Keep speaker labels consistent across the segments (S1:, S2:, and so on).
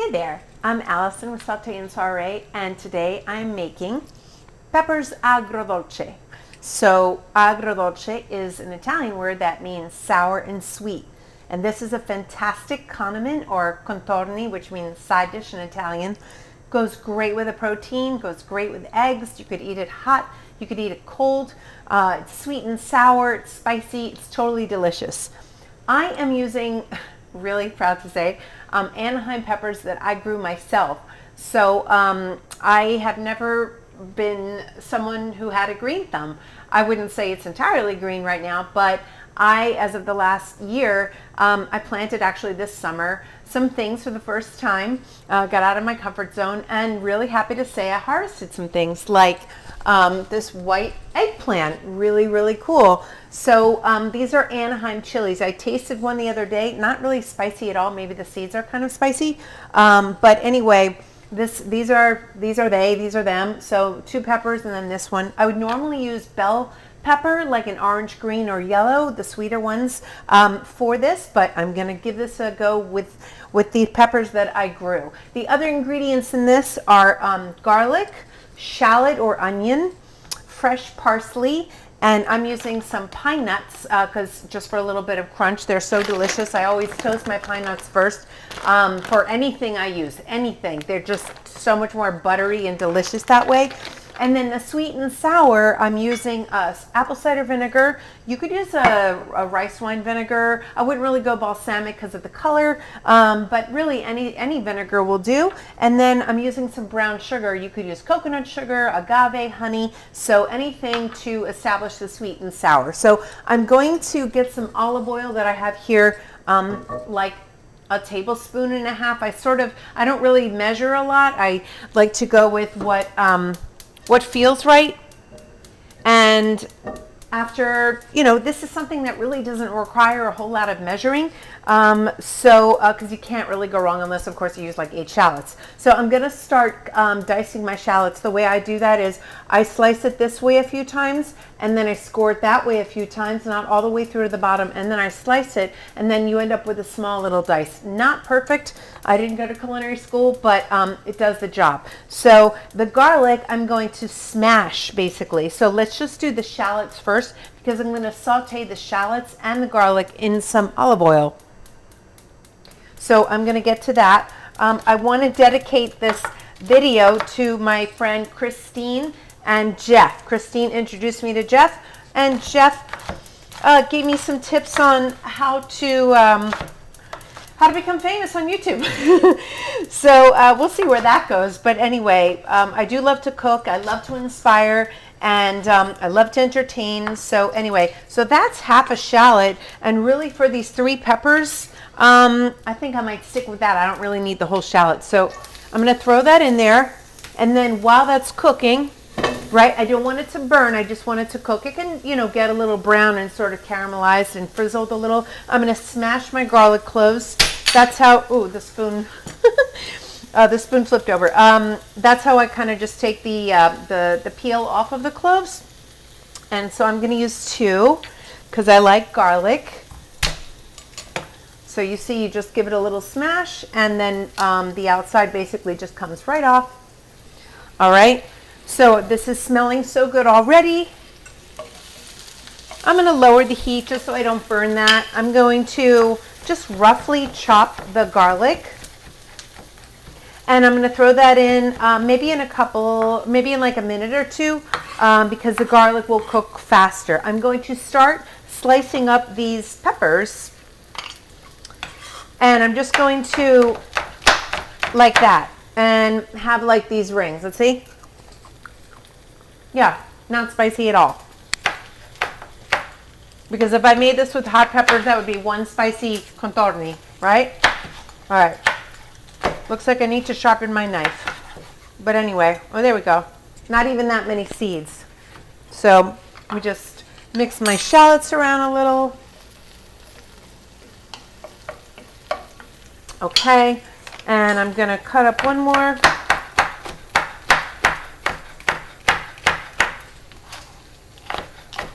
S1: Hey there, I'm Allison with Sauté and Soiree, and today I'm making peppers agrodolce. So agrodolce is an Italian word that means sour and sweet. And this is a fantastic condiment, or contorni, which means side dish in Italian. Goes great with a protein, goes great with eggs. You could eat it hot, you could eat it cold. It's sweet and sour, it's spicy, it's totally delicious. I am using, really proud to say, Anaheim peppers that I grew myself. So I have never been someone who had a green thumb. I wouldn't say it's entirely green right now, but as of the last year, I planted actually this summer some things for the first time, got out of my comfort zone, and really happy to say I harvested some things like this white eggplant, really cool. So these are Anaheim chilies. I tasted one the other day, not really spicy at all. Maybe the seeds are kind of spicy, but anyway, these are them. So 2 peppers and then this one. I would normally use bell pepper, like an orange, green, or yellow, the sweeter ones, for this, but I'm gonna give this a go with the peppers that I grew. The other ingredients in this are garlic, shallot or onion, fresh parsley, and I'm using some pine nuts because just for a little bit of crunch. They're so delicious. I always toast my pine nuts first for anything I use, anything. They're just so much more buttery and delicious that way. And then the sweet and sour, I'm using apple cider vinegar. You could use a rice wine vinegar. I wouldn't really go balsamic because of the color, but really any vinegar will do. And then I'm using some brown sugar. You could use coconut sugar, agave, honey, so anything to establish the sweet and sour. So I'm going to get some olive oil that I have here, like a tablespoon and a half. I don't really measure a lot. I like to go with what feels right. And after, this is something that really doesn't require a whole lot of measuring. Because you can't really go wrong unless, of course, you use like 8 shallots. So I'm going to start dicing my shallots. The way I do that is I slice it this way a few times, and then I score it that way a few times, not all the way through to the bottom, and then I slice it, and then you end up with a small little dice. Not perfect. I didn't go to culinary school, but it does the job. So the garlic I'm going to smash, basically. So let's just do the shallots first, because I'm going to saute the shallots and the garlic in some olive oil. So I'm going to get to that. I want to dedicate this video to my friend Christine and Jeff. Christine introduced me to Jeff, and Jeff gave me some tips on how to become famous on YouTube. So we'll see where that goes. But anyway, I do love to cook. I love to inspire, and I love to entertain. So anyway, so that's half a shallot, and really for these 3 peppers, I think I might stick with that. I don't really need the whole shallot. So I'm going to throw that in there, and then while that's cooking, right, I don't want it to burn. I just want it to cook. It can, get a little brown and sort of caramelized and frizzled a little. I'm going to smash my garlic cloves. That's how, ooh, the spoon, the spoon flipped over. That's how I kind of just take the peel off of the cloves. And so I'm going to use 2 because I like garlic. So you see, you just give it a little smash, and then the outside basically just comes right off. All right, so this is smelling so good already. I'm going to lower the heat just so I don't burn that. I'm going to just roughly chop the garlic, and I'm going to throw that in maybe in like a minute or 2, because the garlic will cook faster. I'm going to start slicing up these peppers. And I'm just going to, like that, and have like these rings. Let's see. Yeah, not spicy at all. Because if I made this with hot peppers, that would be 1 spicy contorni, right? All right. Looks like I need to sharpen my knife. But anyway, oh, there we go. Not even that many seeds. So let me just mix my shallots around a little. Okay, and I'm going to cut up one more.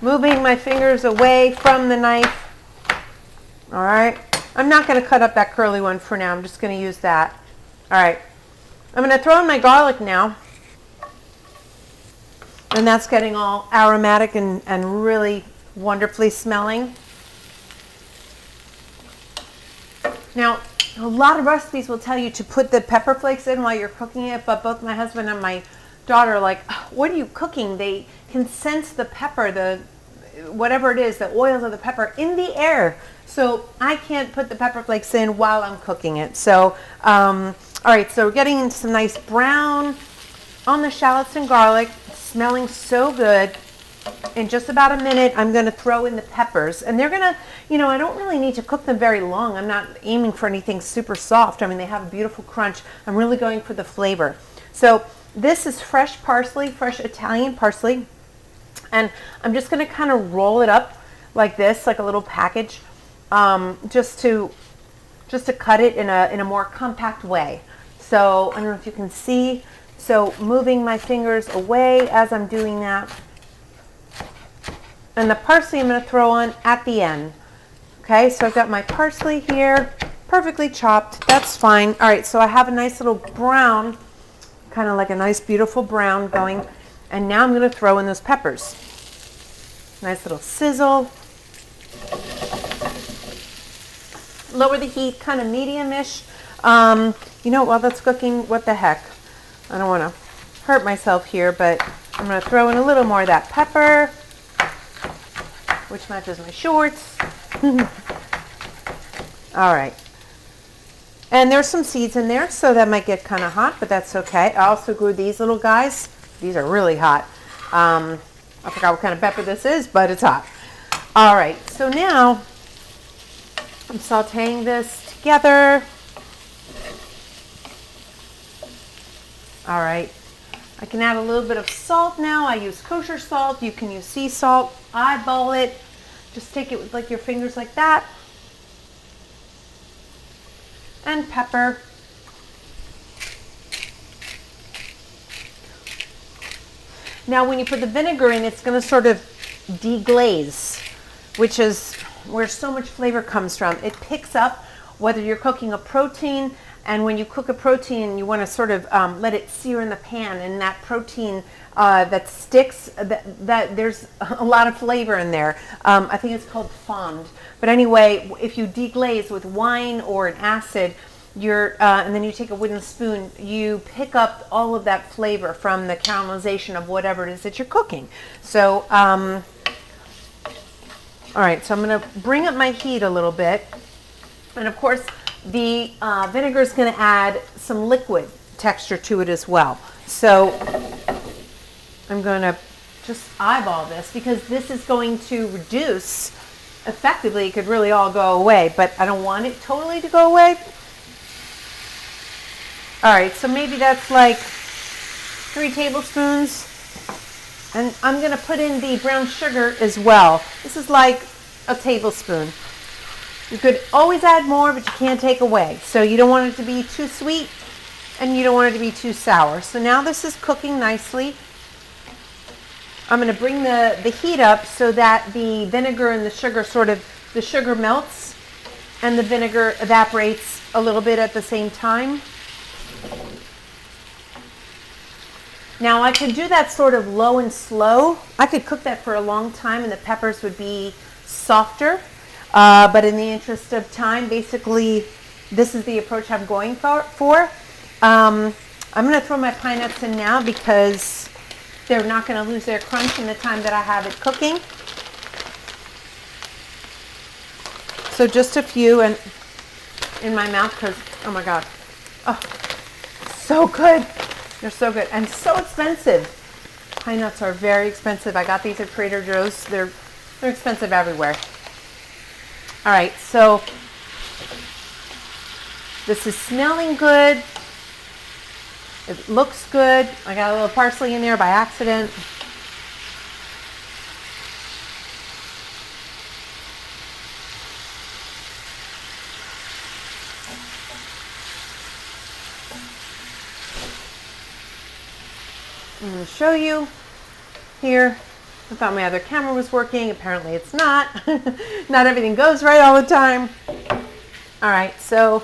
S1: Moving my fingers away from the knife. All right, I'm not going to cut up that curly one for now. I'm just going to use that. All right, I'm going to throw in my garlic now. And that's getting all aromatic and really wonderfully smelling. Now, a lot of recipes will tell you to put the pepper flakes in while you're cooking it, but both my husband and my daughter are like, what are you cooking? They can sense the pepper, the whatever it is, the oils of the pepper in the air. So I can't put the pepper flakes in while I'm cooking it. So, all right, so we're getting into some nice brown on the shallots and garlic. Smelling so good. In just about a minute, I'm going to throw in the peppers. And they're going to, you know, I don't really need to cook them very long. I'm not aiming for anything super soft. I mean, they have a beautiful crunch. I'm really going for the flavor. So this is fresh parsley, fresh Italian parsley. And I'm just going to kind of roll it up like this, like a little package, just to cut it in a more compact way. So I don't know if you can see. So moving my fingers away as I'm doing that. And the parsley I'm going to throw on at the end. Okay, so I've got my parsley here, perfectly chopped. That's fine. All right, so I have a nice little brown, kind of like a nice beautiful brown going. And now I'm going to throw in those peppers. Nice little sizzle. Lower the heat, kind of medium-ish. You know, while that's cooking, what the heck? I don't want to hurt myself here, but I'm going to throw in a little more of that pepper, which matches my shorts. All right. And there's some seeds in there, so that might get kind of hot, but that's okay. I also grew these little guys. These are really hot. I forgot what kind of pepper this is, but it's hot. All right, so now I'm sauteing this together. All right, I can add a little bit of salt now. I use kosher salt. You can use sea salt. Eyeball it. Just take it with like your fingers like that. And pepper. Now when you put the vinegar in, it's going to sort of deglaze, which is where so much flavor comes from. It picks up whether you're cooking a protein, and when you cook a protein, you want to sort of let it sear in the pan, and that protein that sticks, that there's a lot of flavor in there. I think it's called fond. But anyway, if you deglaze with wine or an acid, and then you take a wooden spoon, you pick up all of that flavor from the caramelization of whatever it is that you're cooking. So, all right, so I'm going to bring up my heat a little bit. And of course, the vinegar is going to add some liquid texture to it as well. So I'm going to just eyeball this because this is going to reduce. Effectively, it could really all go away, but I don't want it totally to go away. All right, so maybe that's like 3 tablespoons. And I'm going to put in the brown sugar as well. This is like a tablespoon. You could always add more, but you can't take away. So you don't want it to be too sweet, and you don't want it to be too sour. So now this is cooking nicely. I'm going to bring the heat up so that the vinegar and the sugar the sugar melts and the vinegar evaporates a little bit at the same time. Now I could do that sort of low and slow. I could cook that for a long time and the peppers would be softer. But in the interest of time, basically, this is the approach I'm going for. I'm going to throw my pine nuts in now because they're not going to lose their crunch in the time that I have it cooking. So just a few and in my mouth because, oh my God, oh, so good. They're so good and so expensive. Pine nuts are very expensive. I got these at Trader Joe's. They're expensive everywhere. All right, so this is smelling good. It looks good. I got a little parsley in there by accident. I'm going to show you here. I thought my other camera was working. Apparently it's not. Not everything goes right all the time. All right, so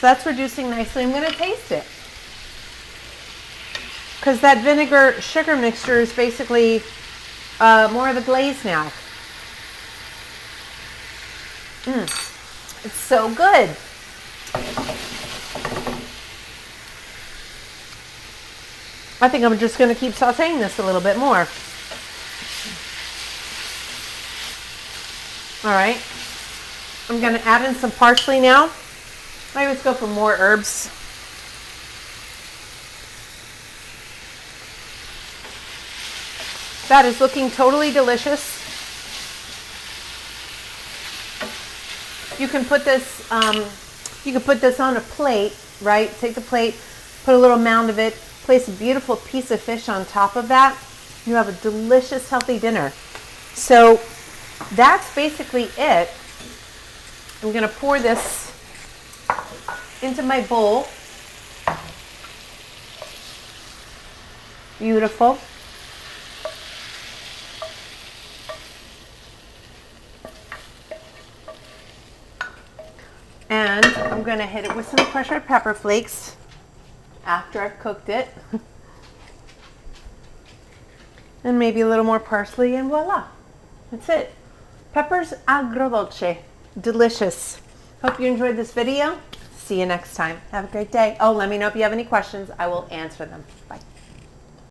S1: So that's reducing nicely. I'm going to taste it. Because that vinegar sugar mixture is basically more of a glaze now. It's so good. I think I'm just going to keep sauteing this a little bit more. All right. I'm going to add in some parsley now. I always go for more herbs. That is looking totally delicious. You can put this on a plate, right? Take the plate, put a little mound of it, place a beautiful piece of fish on top of that. You have a delicious, healthy dinner. So that's basically it. I'm going to pour this into my bowl. Beautiful. And I'm going to hit it with some crushed red pepper flakes after I've cooked it. And maybe a little more parsley, and voila. That's it. Peppers agrodolce. Delicious. Hope you enjoyed this video. See you next time. Have a great day. Oh, let me know if you have any questions. I will answer them. Bye.